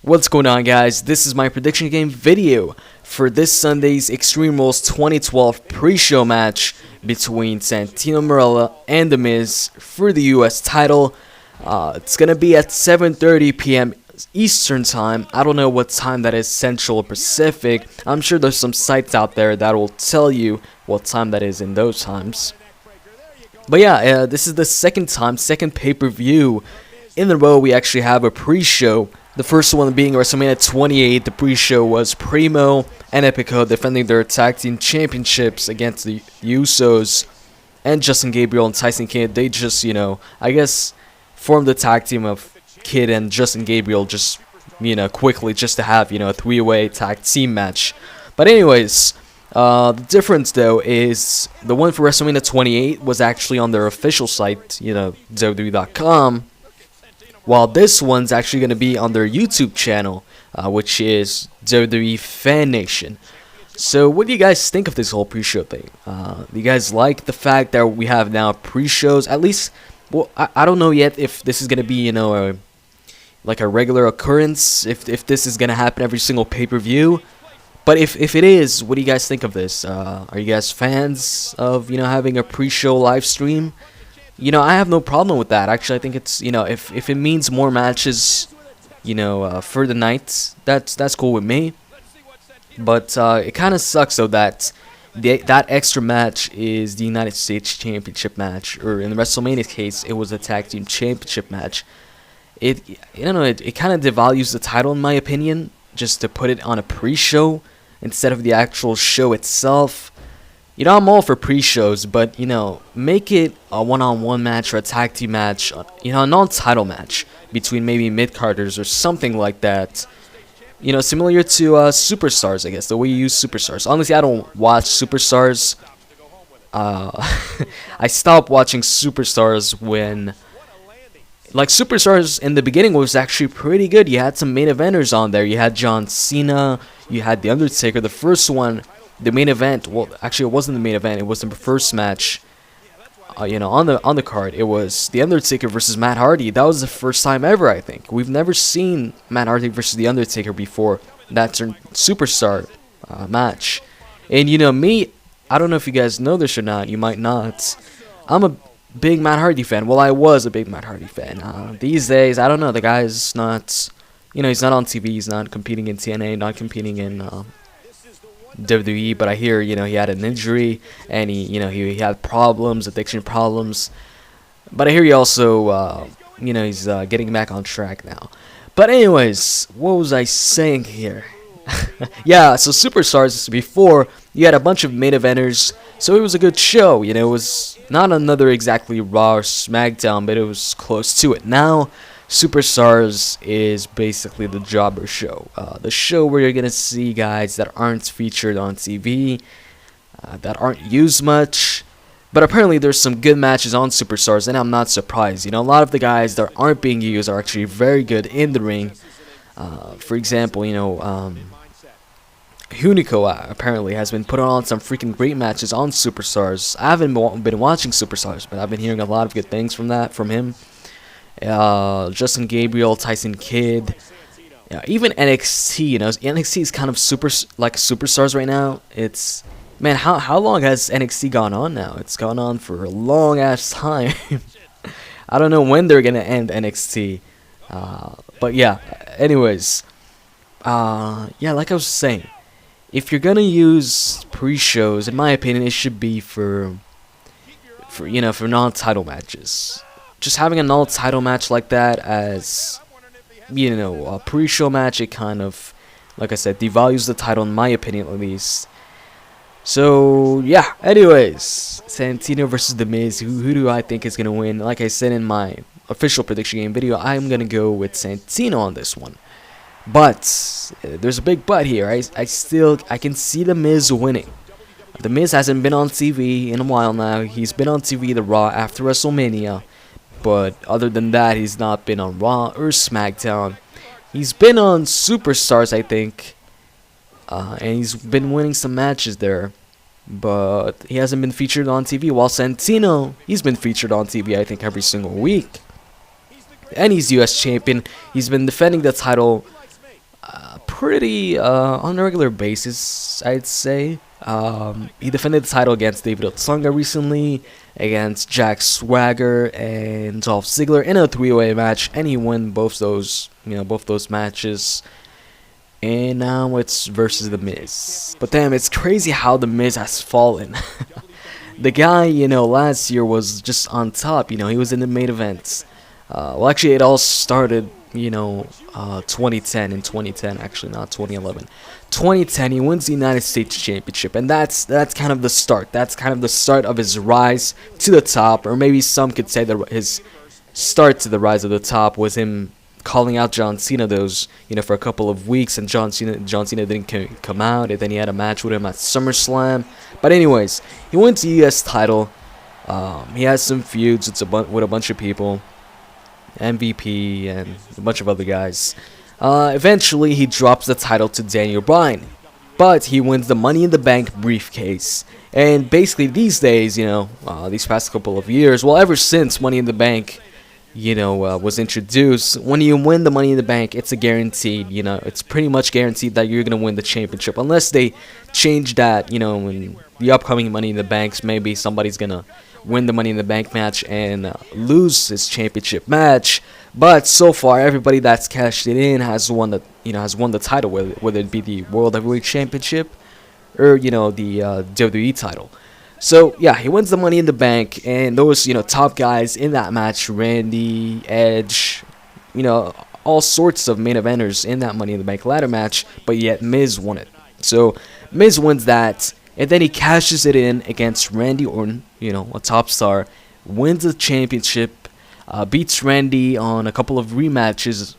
What's going on, guys? This is my prediction game video for this Sunday's Extreme Rules 2012 pre-show match between Santino Marella and The Miz for the US title. It's gonna be at 7:30 p.m. Eastern time. I don't know what time that is, Central or Pacific. I'm sure there's some sites out there that will tell you what time that is in those times. But yeah, this is the second pay-per-view in a row we actually have a pre-show. The first one being WrestleMania 28. The pre-show was Primo and Epico defending their tag team championships against the Usos and Justin Gabriel and Tyson Kidd. They just, I guess, formed the tag team of Kidd and Justin Gabriel just, quickly just to have, a three-way tag team match. But anyways, the difference though is the one for WrestleMania 28 was actually on their official site, WWE.com. While this one's actually going to be on their YouTube channel, which is WWE Fan Nation. So what do you guys think of this whole pre-show thing? Do you guys like the fact that we have now pre-shows? At least, well, I don't know yet if this is going to be, like a regular occurrence, if this is going to happen every single pay-per-view. But if it is, what do you guys think of this? Are you guys fans of, having a pre-show live stream? I have no problem with that. Actually, I think it's, if it means more matches, for the night, that's cool with me. But it kind of sucks though that that extra match is the United States Championship match, or in the WrestleMania case, it was a Tag Team Championship match. It kind of devalues the title in my opinion, just to put it on a pre-show instead of the actual show itself. I'm all for pre-shows, but, make it a one-on-one match or a tag team match, a non-title match between maybe mid-carders or something like that. Similar to Superstars, I guess, the way you use Superstars. Honestly, I don't watch Superstars. I stopped watching Superstars when, Superstars in the beginning was actually pretty good. You had some main eventers on there. You had John Cena, you had The Undertaker. The first one, the main event, well, actually it wasn't the main event, it was the first match, on the card. It was The Undertaker versus Matt Hardy. That was the first time ever, I think. We've never seen Matt Hardy versus The Undertaker before. That's a superstar match. And me, I don't know if you guys know this or not, you might not. I'm a big Matt Hardy fan. Well, I was a big Matt Hardy fan. These days, I don't know, the guy's not, he's not on TV, he's not competing in TNA, not competing in WWE, but I hear, he had an injury, and he had problems, addiction problems, but I hear he also, he's getting back on track now. But anyways, what was I saying here? Yeah, so Superstars, before, you had a bunch of main eventers, so it was a good show, it was not another exactly Raw or SmackDown, but it was close to it. Now, Superstars is basically the jobber show. The show where you're going to see guys that aren't featured on TV, that aren't used much. But apparently there's some good matches on Superstars, and I'm not surprised. A lot of the guys that aren't being used are actually very good in the ring. For example, Hunico apparently has been putting on some freaking great matches on Superstars. I haven't been watching Superstars, but I've been hearing a lot of good things from him. Justin Gabriel, Tyson Kidd, even NXT. NXT is kind of Superstars right now. It's, man, how long has NXT gone on now? It's gone on for a long ass time. I don't know when they're gonna end NXT. But yeah. Anyways, like I was saying, if you're gonna use pre-shows, in my opinion, it should be for non-title matches. Just having a non-title match like that as, a pre-show match, it kind of, like I said, devalues the title, in my opinion at least. So, yeah, anyways, Santino versus The Miz, who do I think is going to win? Like I said in my official prediction game video, I'm going to go with Santino on this one. But, there's a big but here. I can see The Miz winning. The Miz hasn't been on TV in a while now. He's been on TV, the Raw, after WrestleMania. But other than that, he's not been on Raw or SmackDown. He's been on Superstars, I think. And he's been winning some matches there. But he hasn't been featured on TV. While Santino, he's been featured on TV, I think, every single week. And he's US champion. He's been defending the title pretty on a regular basis, I'd say. He defended the title against David Otunga recently, against Jack Swagger and Dolph Ziggler in a three-way match, and he won both those matches. And now it's versus The Miz. But damn, it's crazy how The Miz has fallen. The guy, last year was just on top. He was in the main event. Well, actually, it all started, 2010. In 2010, actually, not 2011. 2010, he wins the United States Championship, and that's kind of the start. That's kind of the start of his rise to the top, or maybe some could say that his start to the rise of the top was him calling out John Cena for a couple of weeks, and John Cena didn't come out, and then he had a match with him at SummerSlam. But anyways, he wins the US title. He has some feuds with a bunch of people, MVP and a bunch of other guys. Eventually, he drops the title to Daniel Bryan, but he wins the Money in the Bank briefcase. And basically, these days, these past couple of years, well, ever since Money in the Bank was introduced, when you win the Money in the Bank, it's a guaranteed, it's pretty much guaranteed that you're going to win the championship. Unless they change that, in the upcoming Money in the Banks, maybe somebody's going to win the Money in the Bank match and lose his championship match. But so far, everybody that's cashed it in has won the title, whether it be the World Heavyweight Championship or, the WWE title. So, yeah, he wins the Money in the Bank, and those, top guys in that match, Randy, Edge, all sorts of main eventers in that Money in the Bank ladder match, but yet Miz won it. So, Miz wins that, and then he cashes it in against Randy Orton, a top star, wins the championship, beats Randy on a couple of rematches,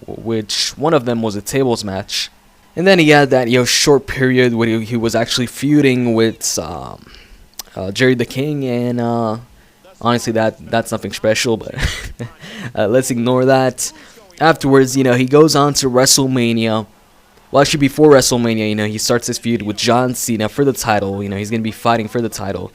which one of them was a tables match. And then he had that, short period where he was actually feuding with Jerry the King, and honestly, that's nothing special, but let's ignore that. Afterwards, he goes on to WrestleMania. Well, actually, before WrestleMania, he starts his feud with John Cena for the title. He's going to be fighting for the title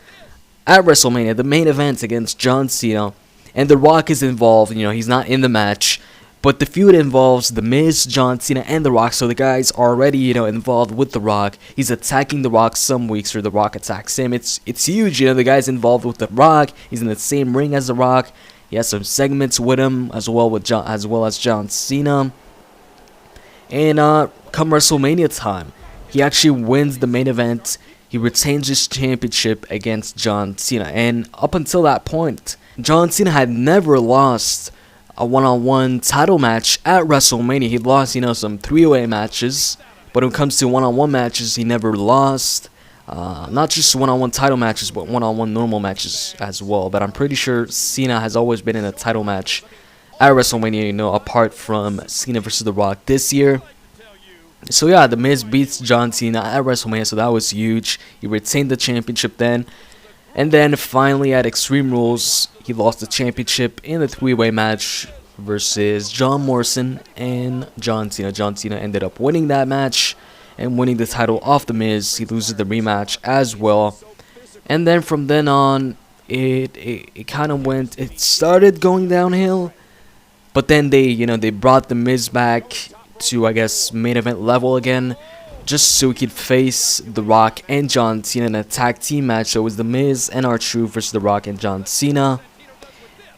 at WrestleMania, the main event against John Cena, and The Rock is involved. He's not in the match, but the feud involves The Miz, John Cena, and The Rock, so the guy's already, involved with The Rock. He's attacking The Rock some weeks, or The Rock attacks him. It's huge, the guy's involved with The Rock. He's in the same ring as The Rock. He has some segments with him as well as John Cena. And come WrestleMania time, he actually wins the main event. He retains his championship against John Cena, and up until that point, John Cena had never lost a one-on-one title match at WrestleMania. He lost, some three-way matches, but when it comes to one-on-one matches, he never lost. Not just one-on-one title matches, but one-on-one normal matches as well. But I'm pretty sure Cena has always been in a title match at WrestleMania, apart from Cena versus The Rock this year. So yeah, The Miz beats John Cena at WrestleMania, so that was huge. He retained the championship then. And then finally at Extreme Rules, he lost the championship in a three-way match versus John Morrison and John Cena. John Cena ended up winning that match and winning the title off The Miz. He loses the rematch as well. And then from then on, it kind of went, it started going downhill. But then they brought The Miz back to, I guess, main event level again, just so he could face The Rock and John Cena in a tag team match. So it was The Miz and R-Truth versus The Rock and John Cena.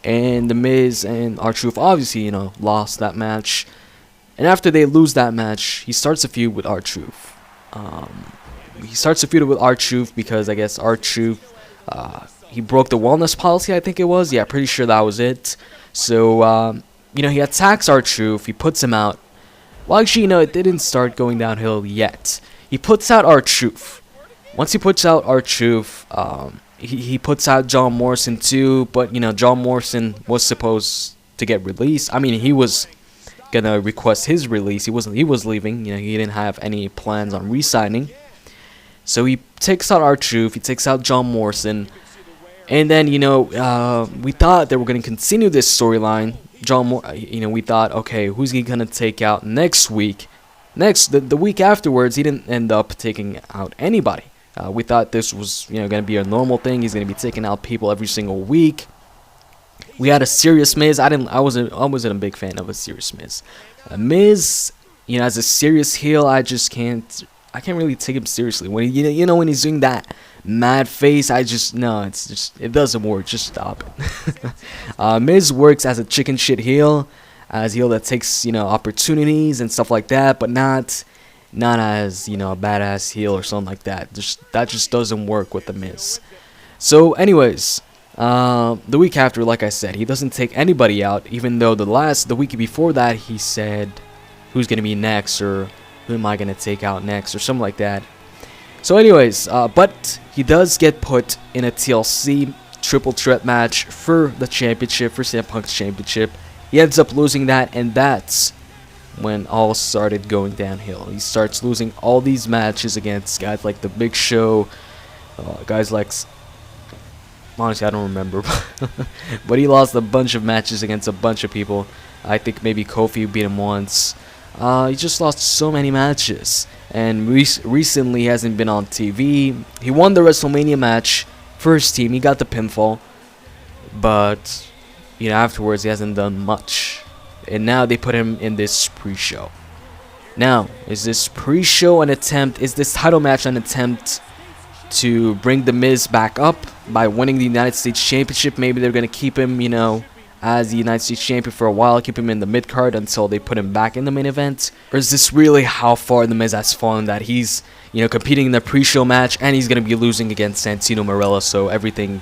And The Miz and R-Truth obviously, lost that match. And after they lose that match, he starts a feud with R-Truth. He starts a feud with R-Truth because I guess R-Truth, he broke the wellness policy, I think it was. Yeah, pretty sure that was it. So, he attacks R-Truth. He puts him out. Well, actually, it didn't start going downhill yet. He puts out R-Truth. Once he puts out R-Truth, he puts out John Morrison too. But, John Morrison was supposed to get released. I mean, he was gonna request his release. He was leaving. He didn't have any plans on re-signing. So he takes out R-Truth. He takes out John Morrison. And then, we thought they were going to continue this storyline. We thought, okay, who's he going to take out next week? The week afterwards, he didn't end up taking out anybody. We thought this was, going to be a normal thing. He's going to be taking out people every single week. We had a serious Miz. I wasn't a big fan of a serious Miz. Miz you know, as a serious heel, I just can't. I can't really take him seriously when he, when he's doing that mad face. I just no, it's just it doesn't work. Just stop it. Miz works as a chicken shit heel, as a heel that takes opportunities and stuff like that, but not as a badass heel or something like that. That just doesn't work with the Miz. So, anyways, the week after, like I said, he doesn't take anybody out, even though the week before that he said who's gonna be next, or who am I gonna take out next, or something like that. So anyways, but he does get put in a TLC triple threat match for the championship, for CM Punk's championship. He ends up losing that, and that's when all started going downhill. He starts losing all these matches against guys like The Big Show, guys like, honestly I don't remember, but he lost a bunch of matches against a bunch of people. I think maybe Kofi beat him once. He just lost so many matches, and recently he hasn't been on TV. He won the WrestleMania match for his team. He got the pinfall, but afterwards he hasn't done much. And now they put him in this pre-show. Now, is this pre-show an attempt? Is this title match an attempt to bring the Miz back up by winning the United States Championship? Maybe they're gonna keep him, as the United States Champion for a while, keep him in the mid-card until they put him back in the main event? Or is this really how far the Miz has fallen, that he's, competing in the pre-show match and he's going to be losing against Santino Marella, so everything,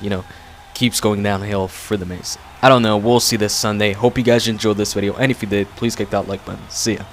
keeps going downhill for the Miz? I don't know. We'll see this Sunday. Hope you guys enjoyed this video, and if you did, please click that like button. See ya.